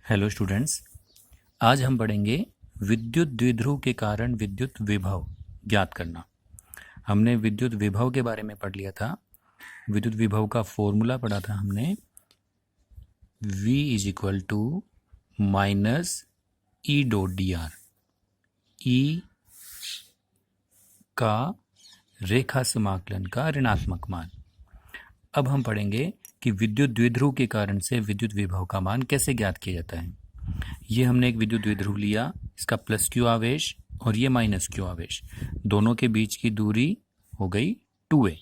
Hello students, आज हम पढ़ेंगे विद्युत द्विध्रुव के कारण विद्युत विभव ज्ञात करना। हमने विद्युत विभव के बारे में पढ़ लिया था। विद्युत विभव का फॉर्मूला पढ़ा था हमने, V is equal to minus E dot D R. E का रेखा समाकलन का ऋणात्मक मान। अब हम पढ़ेंगे कि विद्युत द्विध्रुव के कारण से विद्युत विभव का मान कैसे ज्ञात किया जाता है। ये हमने एक विद्युत द्विध्रुव लिया, इसका प्लस क्यू आवेश और ये माइनस क्यू आवेश, दोनों के बीच की दूरी हो गई 2a।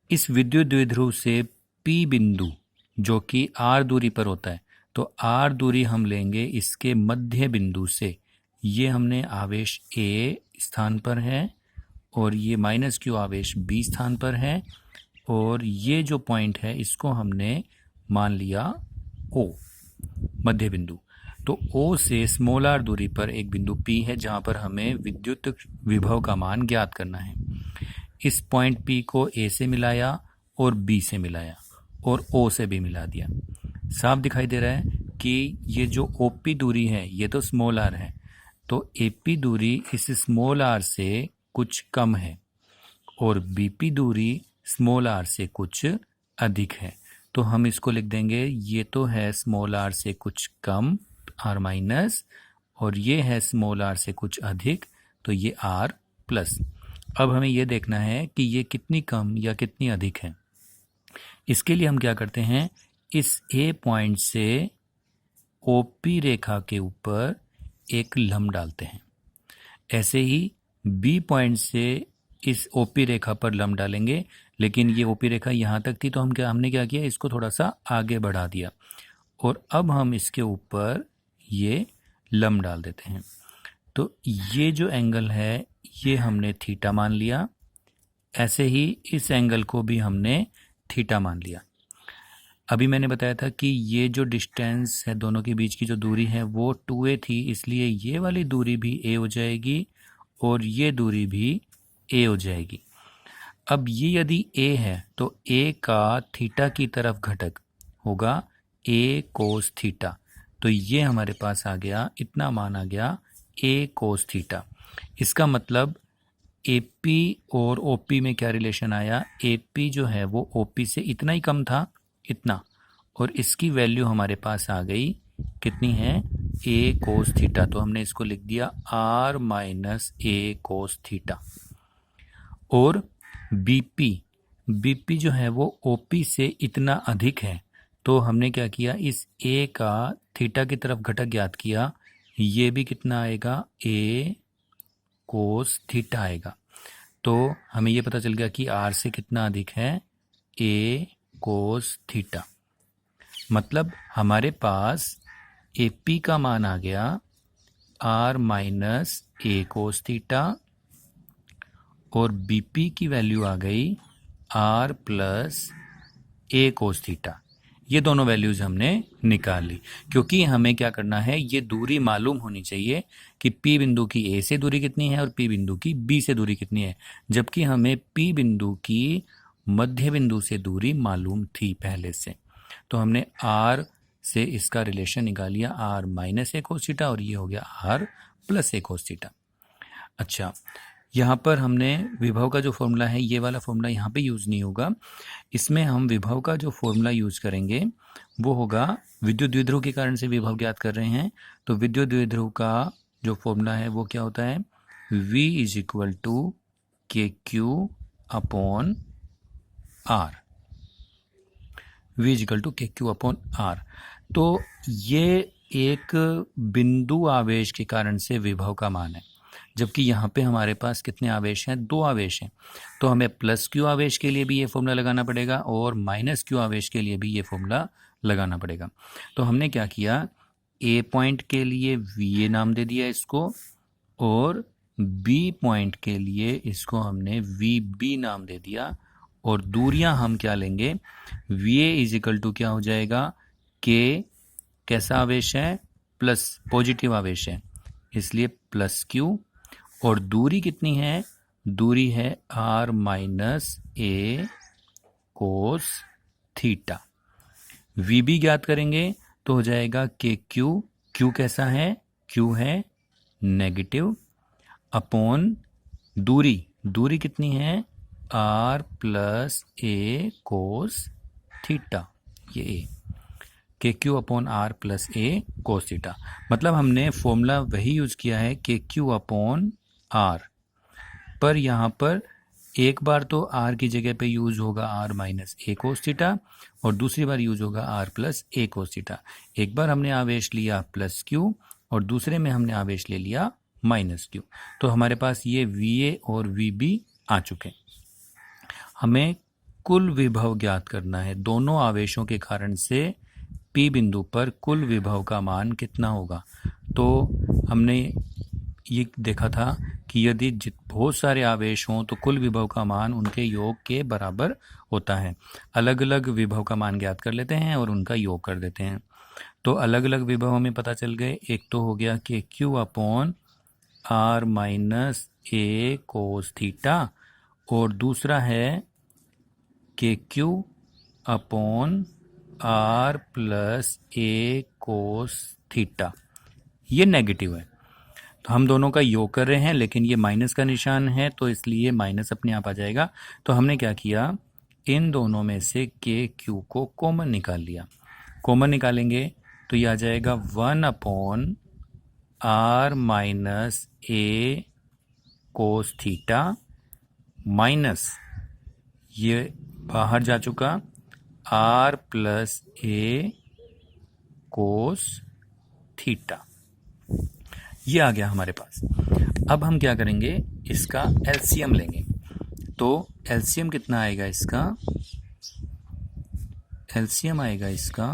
इस विद्युत द्विध्रुव से P बिंदु जो कि R दूरी पर होता है, तो R दूरी हम लेंगे इसके मध्य बिंदु से। ये हमने आवेश A स्थान पर है और ये माइनस क्यू आवेश B स्थान पर है, और ये जो पॉइंट है इसको हमने मान लिया O, मध्य बिंदु। तो O से स्मॉल r दूरी पर एक बिंदु P है जहां पर हमें विद्युत विभव का मान ज्ञात करना है। इस पॉइंट P को A से मिलाया और B से मिलाया और O से भी मिला दिया। साफ दिखाई दे रहा है कि ये जो OP दूरी है ये तो स्मॉल r है, तो AP दूरी इस स्मॉल r से कुछ कम है और BP दूरी स्मॉल r से कुछ अधिक है। तो हम इसको लिख देंगे, ये तो है स्मॉल r से कुछ कम r माइनस, और ये है स्मॉल r से कुछ अधिक, तो ये r प्लस। अब हमें ये देखना है कि ये कितनी कम या कितनी अधिक है। इसके लिए हम क्या करते हैं, इस A पॉइंट से OP रेखा के ऊपर एक लंब डालते हैं। ऐसे ही B पॉइंट से इस OP रेखा पर लंब डालेंगे, लेकिन ये OP रेखा यहाँ तक थी तो हमने क्या किया, इसको थोड़ा सा आगे बढ़ा दिया और अब हम इसके ऊपर ये लंब डाल देते हैं। तो ये जो एंगल है ये हमने थीटा मान लिया। ऐसे ही इस एंगल को भी हमने थीटा मान लिया। अभी मैंने बताया था कि ये जो डिस्टेंस है, दोनों के बीच की जो दूरी है वो 2a थी, इसलिए ये वाली दूरी भी a हो जाएगी और ये दूरी भी a हो जाएगी। अब ये यदि a है तो a का थीटा की तरफ घटक होगा a कोस थीटा। तो ये हमारे पास आ गया, इतना मान आ गया a कोस थीटा। इसका मतलब AP और OP में क्या रिलेशन आया, AP जो है वो OP से इतना ही कम था, इतना, और इसकी वैल्यू हमारे पास आ गई, कितनी है, a कोस थीटा। तो हमने इसको लिख दिया r minus a cos theta. और BP जो है वो OP से इतना अधिक है, तो हमने क्या किया, इस A का थीटा की तरफ घटक ज्ञात किया। ये भी कितना आएगा, A कोस थीटा आएगा। तो हमें ये पता चल गया कि R से कितना अधिक है, A कोस थीटा। मतलब हमारे पास AP का मान आ गया R minus A cos theta और BP की वैल्यू आ गई R plus A cos theta. ये दोनों वैल्यूज हमने निकाल ली, क्योंकि हमें क्या करना है, ये दूरी मालूम होनी चाहिए कि P बिंदु की A से दूरी कितनी है और P बिंदु की B से दूरी कितनी है, जबकि हमें P बिंदु की मध्य बिंदु से दूरी मालूम थी पहले से। तो हमने R से इसका रिलेशन निकाल लिया, R minus A cos theta, और ये हो गया R plus A cos theta. अच्छा, यहाँ पर हमने विभव का जो फॉर्मूला है, ये वाला फॉर्मूला यहाँ पे यूज़ नहीं होगा। इसमें हम विभव का जो फॉर्मूला यूज़ करेंगे वो होगा, विद्युत द्विध्रुव के कारण से विभव ज्ञात कर रहे हैं, तो विद्युत द्विध्रुव का जो फॉर्मूला है वो क्या होता है, V is equal to KQ upon R। V is equal to KQ upon R। तो ये एक बिंदु आवेश के कारण से विभव का मान है, जबकि यहाँ पे हमारे पास कितने आवेश हैं, 2 आवेश हैं। तो हमें प्लस क्यू आवेश के लिए भी ये फॉर्मूला लगाना पड़ेगा और माइनस क्यू आवेश के लिए भी ये फॉर्मूला लगाना पड़ेगा। तो हमने क्या किया, A पॉइंट के लिए VA नाम दे दिया इसको, और B पॉइंट के लिए इसको हमने VB नाम दे दिया। और दूरियां हम क्या लेंगे, VA इज इक्वल टू क्या हो जाएगा, K कैसा आवेश है, प्लस पॉजिटिव आवेश है, इसलिए प्लस Q, और दूरी कितनी है, दूरी है R minus A cos theta. VB ज्ञात करेंगे तो हो जाएगा के क्यू, क्यू कैसा है, क्यू है नेगेटिव, अपॉन दूरी, दूरी कितनी है R plus A cos theta, ये A, K Q upon R plus A cos theta. मतलब हमने फॉर्मूला वही यूज किया है के क्यू अपॉन आर, पर यहाँ पर एक बार तो आर की जगह पे यूज होगा R minus A cos theta और दूसरी बार यूज होगा R plus A cos theta. एक बार हमने आवेश लिया प्लस क्यू और दूसरे में हमने आवेश ले लिया माइनस क्यू, तो हमारे पास ये वी ए और वी बी आ चुके। हमें कुल विभव ज्ञात करना है, दोनों आवेशों के कारण से पी बिंदु पर कुल विभव का मान कितना होगा। तो हमने ये देखा था कि यदि बहुत सारे आवेश हों तो कुल विभव का मान उनके योग के बराबर होता है। अलग अलग विभव का मान ज्ञात कर लेते हैं और उनका योग कर देते हैं। तो अलग अलग विभव हमें पता चल गए, एक तो हो गया कि Q upon R minus A cos theta और दूसरा है कि Q upon R plus A cos theta, ये नेगेटिव है। तो हम दोनों का योग कर रहे हैं लेकिन ये माइनस का निशान है तो इसलिए माइनस अपने आप आ जाएगा। तो हमने क्या किया, इन दोनों में से के क्यू को कॉमन निकाल लिया। कॉमन निकालेंगे तो ये आ जाएगा 1 upon R minus A cos theta minus ये बाहर जा चुका R plus A cos theta, ये आ गया हमारे पास। अब हम क्या करेंगे, इसका एलसीएम लेंगे। तो एलसीएम कितना आएगा इसका, एलसीएम आएगा इसका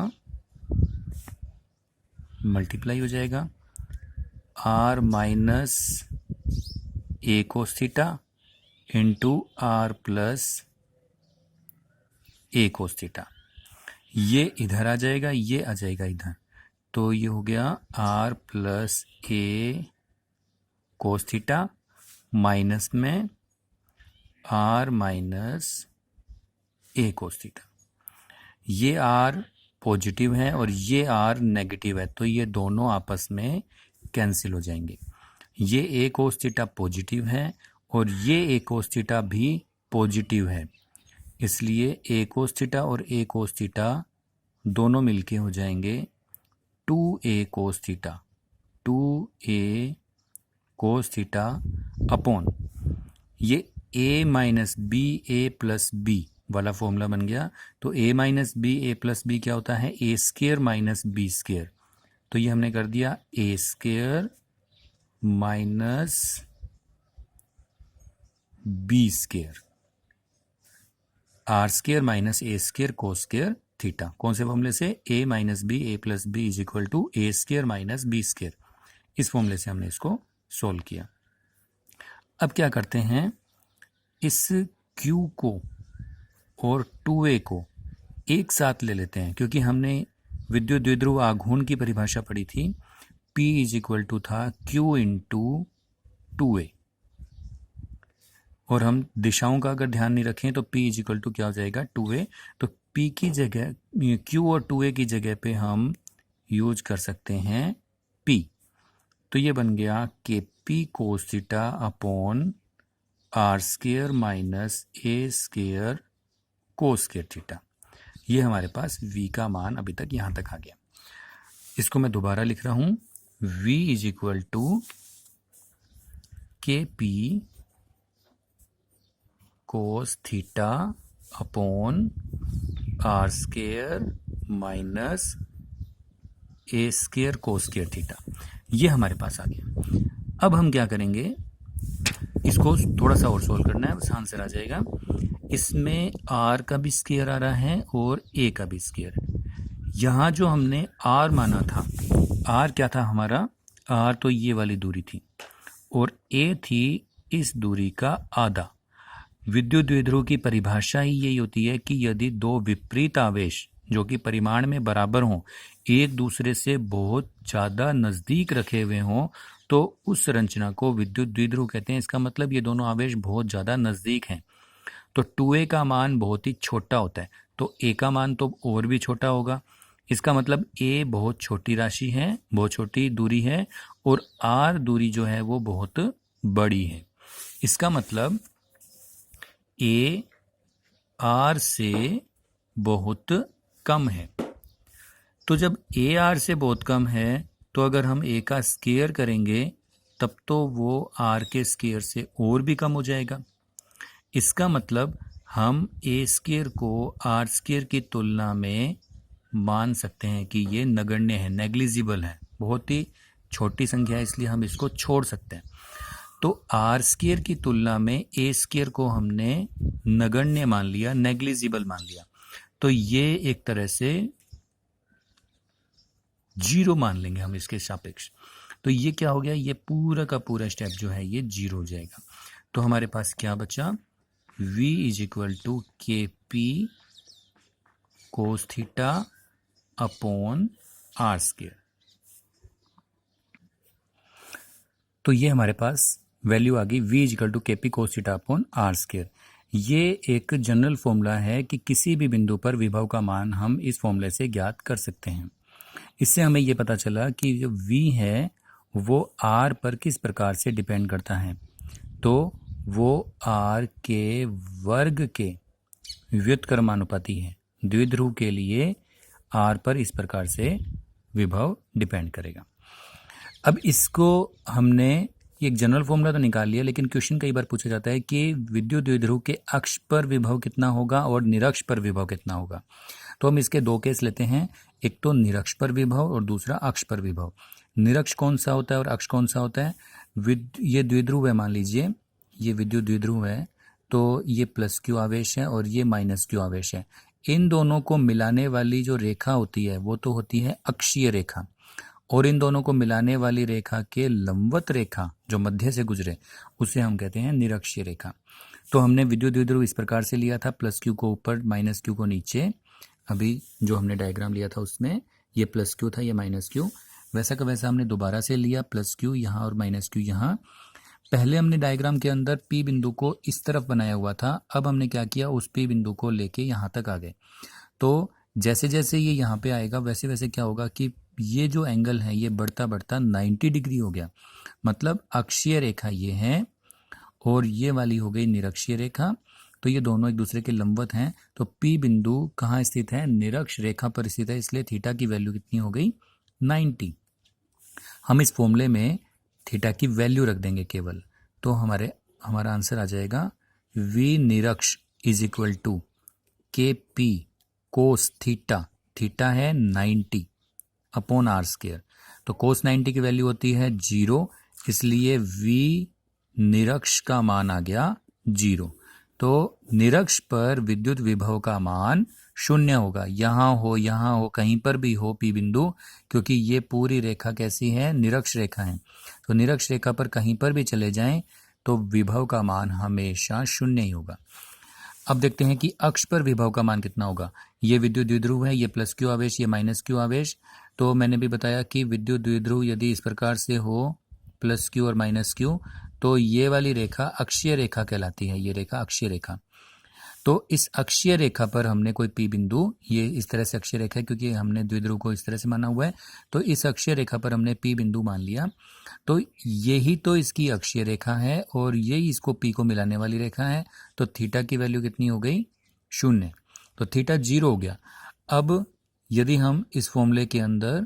मल्टीप्लाई हो जाएगा R minus A cos theta into R plus A cos theta, ये इधर आ जाएगा, ये आ जाएगा इधर, तो ये हो गया R plus A cos theta minus में R minus A cos theta. ये आर पॉजिटिव है और ये आर नेगेटिव है, तो ये दोनों आपस में कैंसिल हो जाएंगे। ये ए कोस थीटा पॉजिटिव है और ये ए कोस थीटा भी पॉजिटिव है, इसलिए ए कोस थीटा और ए कोस थीटा दोनों मिलके हो जाएंगे 2a cos theta, 2a cos theta upon ये a minus B A plus B वाला फॉर्मूला बन गया। तो a minus B A plus B क्या होता है, A square minus B square, तो ये हमने कर दिया A square minus B square, R square minus A square cos square theta. कौन से फॉर्मूले से, A minus B A plus B is equal to A square minus B square, इस फॉर्मूले से हमने इसको सोल्व किया। अब क्या करते हैं, इस Q को और 2a को एक साथ ले लेते हैं, क्योंकि हमने विद्युत द्विध्रुव आघूर्ण की परिभाषा पढ़ी थी, P इज इक्वल टू था Q इंटू 2a, और हम दिशाओं का अगर ध्यान नहीं रखें तो P इज इक्वल टू क्या हो जाएगा 2a। तो P की जगह Q और 2a की जगह पे हम यूज कर सकते हैं P, तो ये बन गया K P cos theta upon R square minus A square cos square theta. ये हमारे पास V का मान अभी तक यहाँ तक आ गया। इसको मैं दोबारा लिख रहा हूँ, V is equal to K P cos theta upon R square minus A square cos square theta, ये हमारे पास आ गया। अब हम क्या करेंगे, इसको थोड़ा सा और सोल्व करना है, बस आंसर आ जाएगा। इसमें आर का भी स्क्वायर आ रहा है और ए का भी स्क्वायर। यहाँ जो हमने आर माना था, आर क्या था हमारा, आर तो ये वाली दूरी थी और ए थी इस दूरी का आधा। विद्युत द्विध्रुव की परिभाषा ही यही होती है कि यदि दो विपरीत आवेश जो कि परिमाण में बराबर हों, एक दूसरे से बहुत ज़्यादा नज़दीक रखे हुए हों, तो उस संरचना को विद्युत द्विध्रुव कहते हैं। इसका मतलब ये दोनों आवेश बहुत ज़्यादा नज़दीक हैं। तो 2a का मान बहुत ही छोटा होता है, तो a का मान तो और भी छोटा होगा। इसका मतलब a बहुत छोटी राशि है, बहुत छोटी दूरी है, और r दूरी जो है वो बहुत बड़ी है। इसका मतलब a r से बहुत कम है। तो जब a r से बहुत कम है तो अगर हम a का स्क्वायर करेंगे तब तो वो r के स्क्वायर से और भी कम हो जाएगा। इसका मतलब हम a स्क्वायर को r स्क्वायर की तुलना में मान सकते हैं कि ये नगण्य है, नेग्लिजिबल है, बहुत ही छोटी संख्या है, इसलिए हम इसको छोड़ सकते हैं। तो आर स्क्वायर की तुलना में ए स्क्वायर को हमने नगण्य मान लिया, नेग्लिजिबल मान लिया, तो ये एक तरह से जीरो मान लेंगे हम इसके सापेक्ष। तो ये क्या हो गया, ये पूरा का पूरा स्टेप जो है ये जीरो हो जाएगा। तो हमारे पास क्या बचा, v is equal to K P cos theta upon R square. तो ये हमारे पास वैल्यू आ गई v is equal to K P cos theta upon R square. ये एक जनरल फॉर्मूला है कि किसी भी बिंदु पर विभव का मान हम इस फॉर्मूले से ज्ञात कर सकते हैं। इससे हमें ये पता चला कि जो v है वो r पर किस प्रकार से डिपेंड करता है। तो वो r के वर्ग के व्युत्क्रमानुपाती है। द्विध्रुव के लिए r पर इस प्रकार से विभव डिपेंड करेगा। अब इसको हमने एक जनरल फॉर्मूला तो निकाल लिया, लेकिन क्वेश्चन कई बार पूछा जाता है कि विद्युत द्विध्रुव के अक्ष पर विभव कितना होगा और निरक्ष पर विभव कितना होगा। तो हम इसके दो केस लेते हैं, एक तो निरक्ष पर विभव और दूसरा अक्ष पर विभव। निरक्ष कौन सा होता है और अक्ष कौन सा होता है। ये द्विध्रुव है, मान लीजिए ये विद्युत द्विध्रुव है, तो ये प्लस क्यू आवेश है और ये माइनस क्यू आवेश है। इन दोनों को मिलाने वाली जो रेखा होती है वो तो होती है अक्षीय रेखा, और इन दोनों को मिलाने वाली रेखा के लंबवत रेखा जो मध्य से गुजरे उसे हम कहते हैं निरक्षीय रेखा। तो हमने विद्युत द्विध्रुव इस प्रकार से लिया था, प्लस क्यू को ऊपर माइनस क्यू को नीचे। अभी जो हमने डायग्राम लिया था उसमें ये प्लस क्यू था, ये माइनस क्यू, वैसा का वैसा हमने दोबारा से लिया, प्लस क्यू यहाँ और माइनस क्यू यहाँ। पहले हमने डायग्राम के अंदर पी बिंदु को इस तरफ बनाया हुआ था, अब हमने क्या किया, उस पी बिंदु को लेके यहाँ तक आ गए। तो जैसे जैसे ये यहाँ पे आएगा वैसे वैसे क्या होगा कि ये जो एंगल है ये बढ़ता बढ़ता 90 डिग्री हो गया। मतलब अक्षीय रेखा ये है और ये वाली हो गई निरक्षीय रेखा। तो ये दोनों एक दूसरे के लंबवत हैं। तो P बिंदु कहाँ स्थित है, निरक्ष रेखा पर स्थित है, इसलिए थीटा की वैल्यू कितनी हो गई 90। हम इस फॉर्मूले में थीटा की वैल्यू रख देंगे केवल, तो हमारा आंसर आ जाएगा V निरक्ष is equal to K P cos theta, theta है 90 अपॉन आर स्क्वायर। तो कोस 90 की वैल्यू होती है 0, इसलिए V निरक्ष का मान आ गया 0। तो निरक्ष पर विद्युत विभव का मान 0 होगा, यहाँ हो कहीं पर भी हो P बिंदु, क्योंकि ये पूरी रेखा कैसी है, निरक्ष रेखा है। तो निरक्ष रेखा पर कहीं पर भी चले जाएं तो विभव का मान हमेशा 0 ही होगा। अब देखते हैं कि अक्ष पर विभव का मान कितना होगा। ये विद्युत द्विध्रुव है, ये प्लस क्यू आवेश, ये माइनस क्यू आवेश। तो मैंने भी बताया कि विद्युत द्विध्रुव यदि इस प्रकार से हो, प्लस क्यू और माइनस क्यू, तो ये वाली रेखा अक्षीय रेखा कहलाती है, ये रेखा अक्षीय रेखा। तो इस अक्षीय रेखा पर हमने कोई P बिंदु, ये इस तरह से अक्षीय रेखा है क्योंकि हमने द्विध्रुव को इस तरह से माना हुआ है, तो इस अक्षीय रेखा पर हमने P बिंदु मान लिया। तो यही तो इसकी अक्षीय रेखा है और यही इसको P को मिलाने वाली रेखा है। तो थीटा की वैल्यू कितनी हो गई 0, तो थीटा 0 हो गया। अब यदि हम इस फॉर्मूले के अंदर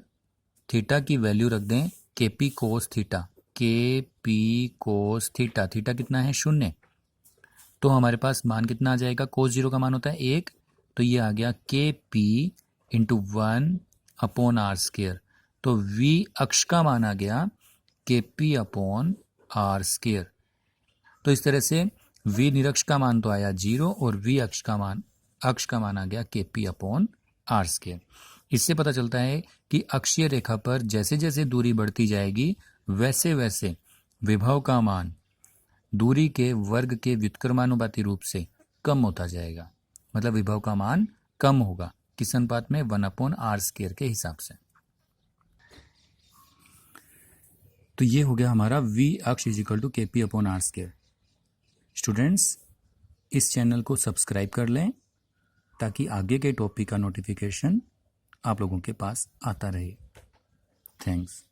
थीटा की वैल्यू रख दें के पी कोस थीटा, के पी कोस थीटा, थीटा कितना है 0, तो हमारे पास मान कितना आ जाएगा, कोस 0 का मान होता है 1, तो ये आ गया K P into 1 upon R square. तो V अक्ष का मान आ गया K P upon R square. तो इस तरह से V निरक्ष का मान तो आया 0 और V अक्ष का मान आ गया K P upon R square. इससे पता चलता है कि अक्षीय रेखा पर जैसे जैसे दूरी बढ़ती जाएगी वैसे वैसे विभव का मान दूरी के वर्ग के व्युत्क्रमानुपाती रूप से कम होता जाएगा। मतलब विभव का मान कम होगा, किस अनुपात में, 1 अपॉन आर स्क्वायर के हिसाब से। तो ये हो गया हमारा V अक्ष is equal to K P upon R square. Students, इस चैनल को सब्सक्राइब कर लें ताकि आगे के टॉपिक का नोटिफिकेशन आप लोगों के पास आता रहे। थैंक्स।